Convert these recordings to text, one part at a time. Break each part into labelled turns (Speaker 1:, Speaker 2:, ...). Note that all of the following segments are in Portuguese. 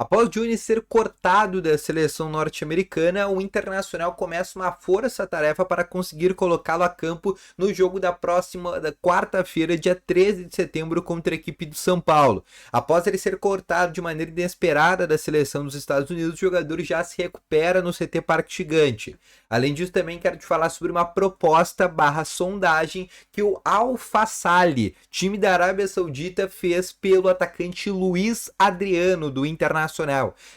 Speaker 1: Após Johnny ser cortado da seleção norte-americana, o Internacional começa uma força-tarefa para conseguir colocá-lo a campo no jogo da próxima quarta-feira, dia 13 de setembro, contra a equipe do São Paulo. Após ele ser cortado de maneira inesperada da seleção dos Estados Unidos, o jogador já se recupera no CT Parque Gigante. Além disso, também quero te falar sobre uma proposta / sondagem que o Al Fahsaly, time da Arábia Saudita, fez pelo atacante Luiz Adriano, do Internacional.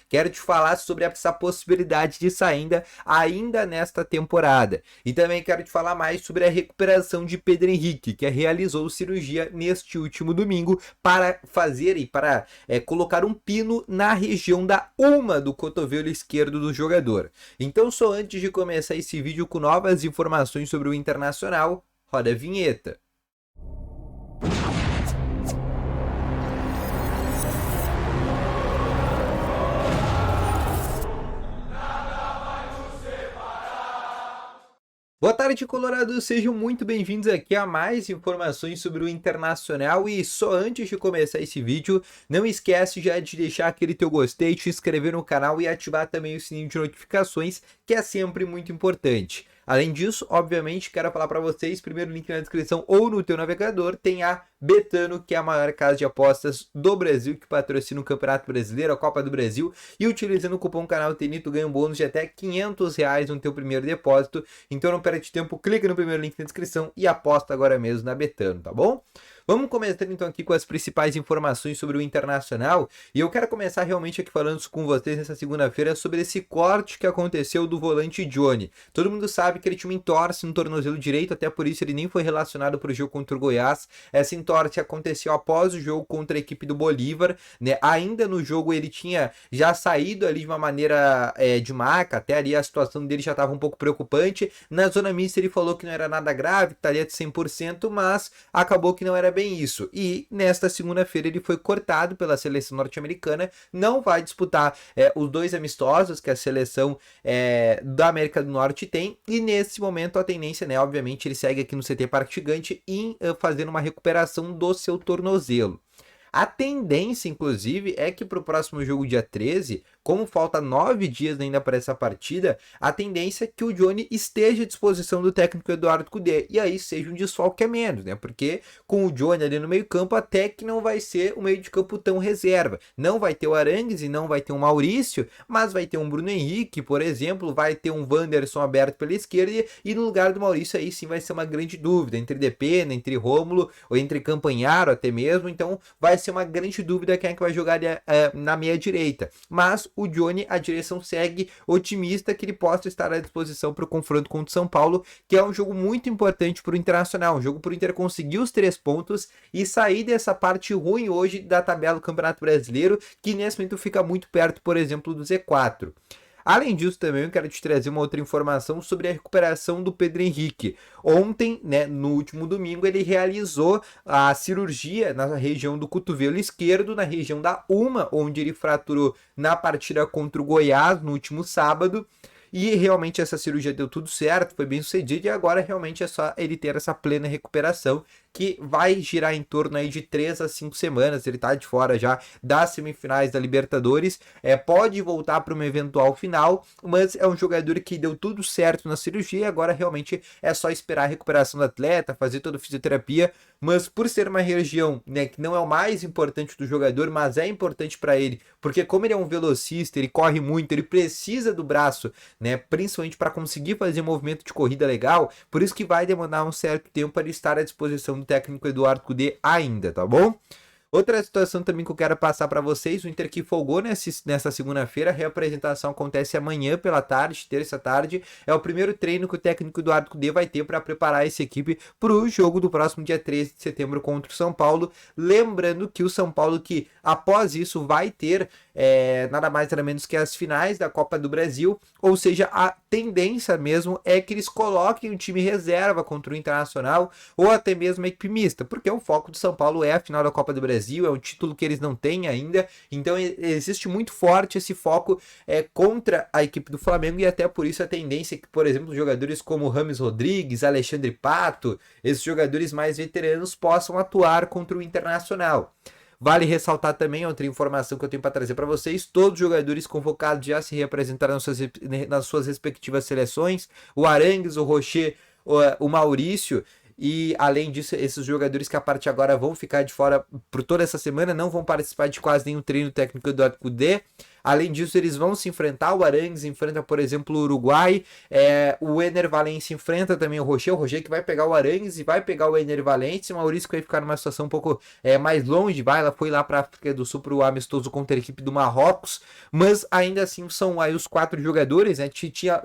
Speaker 1: Quero te falar sobre essa possibilidade de saída ainda nesta temporada. E também quero te falar mais sobre a recuperação de Pedro Henrique, que realizou cirurgia neste último domingo para fazer e para colocar um pino na região da ulna do cotovelo esquerdo do jogador. Então, só antes de começar esse vídeo com novas informações sobre o Internacional, roda a vinheta. Boa tarde, Colorados, sejam muito bem-vindos aqui a mais informações sobre o Internacional. E só antes de começar esse vídeo, não esquece já de deixar aquele teu gostei, te inscrever no canal e ativar também o sininho de notificações, que é sempre muito importante. Além disso, obviamente, quero falar para vocês, primeiro link na descrição ou no teu navegador, tem a Betano, que é a maior casa de apostas do Brasil, que patrocina o Campeonato Brasileiro, a Copa do Brasil, e utilizando o cupom canal TENITO ganha um bônus de até R$500 no teu primeiro depósito. Então não perde tempo, clica no primeiro link na descrição e aposta agora mesmo na Betano, tá bom? Vamos começar então aqui com as principais informações sobre o Internacional, e eu quero começar realmente aqui falando com vocês nessa segunda-feira sobre esse corte que aconteceu do volante Johnny. Todo mundo sabe que ele tinha uma entorse no tornozelo direito, até por isso ele nem foi relacionado para o jogo contra o Goiás. Essa entorse aconteceu após o jogo contra a equipe do Bolívar, né? Ainda no jogo ele tinha já saído ali de uma maneira de maca, até ali a situação dele já estava um pouco preocupante. Na zona mista ele falou que não era nada grave, que estaria de 100%, mas acabou que não era bem isso. E nesta segunda-feira ele foi cortado pela seleção norte-americana, não vai disputar os dois amistosos que a seleção da América do Norte tem, e nesse momento a tendência, né, obviamente ele segue aqui no CT Parque Gigante em fazendo uma recuperação do seu tornozelo. A tendência, inclusive, é que para o próximo jogo, dia 13, como falta 9 dias ainda para essa partida, a tendência é que o Johnny esteja à disposição do técnico Eduardo Cudê, e aí seja um desfalque a menos, né? Porque com o Johnny ali no meio campo, até que não vai ser um meio de campo tão reserva. Não vai ter o Arangues e não vai ter o Maurício, mas vai ter um Bruno Henrique, por exemplo, vai ter um Wanderson aberto pela esquerda, e no lugar do Maurício aí sim vai ser uma grande dúvida, entre Depena, entre Rômulo, ou entre Campanharo até mesmo, então vai ser uma grande dúvida quem é que vai jogar na meia direita. Mas o Johnny, a direção segue otimista que ele possa estar à disposição para o confronto contra o São Paulo, que é um jogo muito importante para o Internacional, um jogo para o Inter conseguir os 3 pontos e sair dessa parte ruim hoje da tabela do Campeonato Brasileiro, que nesse momento fica muito perto, por exemplo, do Z4. Além disso, também eu quero te trazer uma outra informação sobre a recuperação do Pedro Henrique. Ontem, né, no último domingo, ele realizou a cirurgia na região do cotovelo esquerdo, na região da ulna, onde ele fraturou na partida contra o Goiás no último sábado. E realmente essa cirurgia deu tudo certo, foi bem sucedida, e agora realmente é só ele ter essa plena recuperação, que vai girar em torno aí de 3 a 5 semanas, ele tá de fora já das semifinais da Libertadores, pode voltar para uma eventual final, mas é um jogador que deu tudo certo na cirurgia, agora realmente é só esperar a recuperação do atleta, fazer toda a fisioterapia, mas por ser uma região, né, que não é o mais importante do jogador, mas é importante para ele, porque como ele é um velocista, ele corre muito, ele precisa do braço, né, principalmente para conseguir fazer um movimento de corrida legal, por isso que vai demandar um certo tempo para ele estar à disposição do técnico Eduardo Cudê ainda, tá bom? Outra situação também que eu quero passar para vocês, o Inter que folgou nessa segunda-feira, a reapresentação acontece amanhã pela tarde, terça tarde, é o primeiro treino que o técnico Eduardo Cudê vai ter para preparar essa equipe para o jogo do próximo dia 13 de setembro contra o São Paulo, lembrando que o São Paulo que após isso vai ter nada mais nada menos que as finais da Copa do Brasil, ou seja, a tendência mesmo é que eles coloquem o time reserva contra o Internacional ou até mesmo a equipe mista, porque o foco do São Paulo é a final da Copa do Brasil, é um título que eles não têm ainda, então existe muito forte esse foco contra a equipe do Flamengo, e até por isso a tendência é que, por exemplo, jogadores como Rames Rodrigues, Alexandre Pato, esses jogadores mais veteranos possam atuar contra o Internacional. Vale ressaltar também outra informação que eu tenho para trazer para vocês: todos os jogadores convocados já se representaram nas suas respectivas seleções. O Arangues, o Rocher, o Maurício. E além disso, esses jogadores que a partir de agora vão ficar de fora por toda essa semana, não vão participar de quase nenhum treino técnico do Kudê. Além disso, eles vão se enfrentar. O Arangues enfrenta, por exemplo, o Uruguai. O Ener Valencia enfrenta também o Rocher que vai pegar o Arangues e vai pegar o Ener Valencia. O Maurício que vai ficar numa situação um pouco mais longe. Ela foi lá para a África do Sul para o amistoso contra a equipe do Marrocos. Mas ainda assim são aí os 4 jogadores. Né?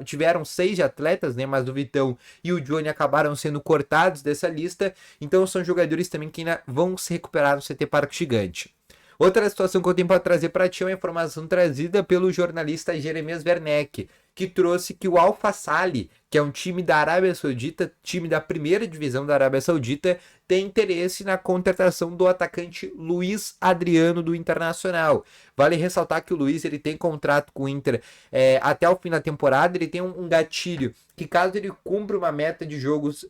Speaker 1: Tiveram 6 atletas, né? Mas o Vitão e o Johnny acabaram sendo cortados dessa lista. Então são jogadores também que ainda vão se recuperar no CT Parque Gigante. Outra situação que eu tenho para trazer para ti é uma informação trazida pelo jornalista Jeremias Werneck, que trouxe que o Al Fahsaly, que é um time da Arábia Saudita, time da primeira divisão da Arábia Saudita, tem interesse na contratação do atacante Luiz Adriano do Internacional. Vale ressaltar que o Luiz ele tem contrato com o Inter até o fim da temporada, ele tem um gatilho que caso ele cumpra uma meta de jogos,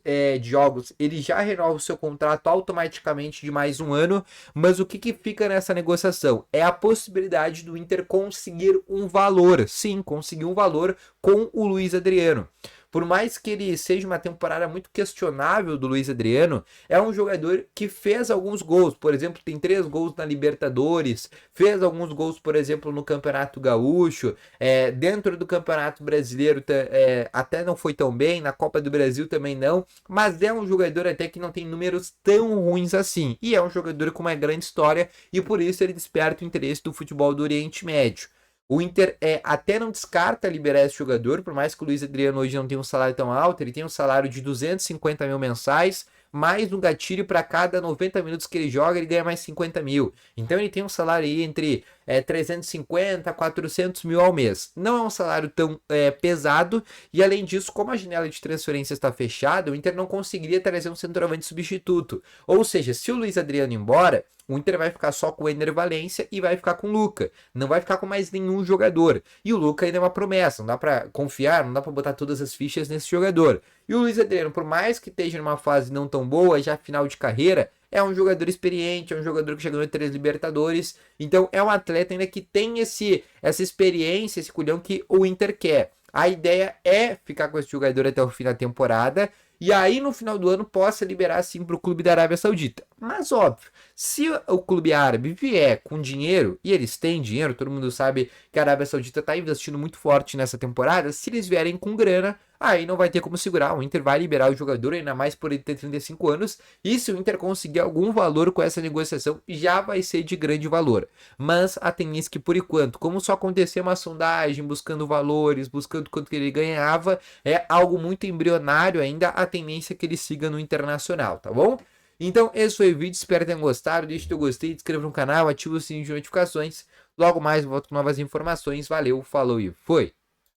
Speaker 1: ele já renova o seu contrato automaticamente de mais um ano, mas o que fica nessa negociação? É a possibilidade do Inter conseguir um valor, sim, conseguir um valor com o Luiz Adriano. Por mais que ele seja uma temporada muito questionável do Luiz Adriano, é um jogador que fez alguns gols. Por exemplo, tem 3 gols na Libertadores, fez alguns gols, por exemplo, no Campeonato Gaúcho, dentro do Campeonato Brasileiro até não foi tão bem, na Copa do Brasil também não, mas é um jogador até que não tem números tão ruins assim, e é um jogador com uma grande história, e por isso ele desperta o interesse do futebol do Oriente Médio. O Inter até não descarta liberar esse jogador, por mais que o Luiz Adriano hoje não tenha um salário tão alto, ele tem um salário de 250 mil mensais, mais um gatilho para cada 90 minutos que ele joga, ele ganha mais 50 mil. Então ele tem um salário aí entre 350 a 400 mil ao mês. Não é um salário tão pesado, e além disso, como a janela de transferência está fechada, o Inter não conseguiria trazer um centroavante substituto. Ou seja, se o Luiz Adriano ir embora, o Inter vai ficar só com o Ener Valencia e vai ficar com o Luca. Não vai ficar com mais nenhum jogador. E o Luca ainda é uma promessa. Não dá para confiar, não dá para botar todas as fichas nesse jogador. E o Luiz Adriano, por mais que esteja numa fase não tão boa, já final de carreira, é um jogador experiente, é um jogador que já ganhou 3 Libertadores. Então é um atleta ainda que tem essa experiência, esse culhão que o Inter quer. A ideia é ficar com esse jogador até o fim da temporada. E aí, no final do ano, possa liberar sim para o clube da Arábia Saudita. Mas, óbvio, se o clube árabe vier com dinheiro, e eles têm dinheiro, todo mundo sabe que a Arábia Saudita está investindo muito forte nessa temporada, se eles vierem com grana, aí não vai ter como segurar. O Inter vai liberar o jogador, ainda mais por ele ter 35 anos, e se o Inter conseguir algum valor com essa negociação, já vai ser de grande valor. Mas a tendência que, por enquanto, como só acontecer uma sondagem, buscando valores, buscando quanto que ele ganhava, é algo muito embrionário ainda, a tendência é que ele siga no Internacional, tá bom? Então esse foi o vídeo, espero que tenham gostado, deixe o teu gostei, se inscreva no canal, ative o sininho de notificações, logo mais eu volto com novas informações, valeu, falou e foi!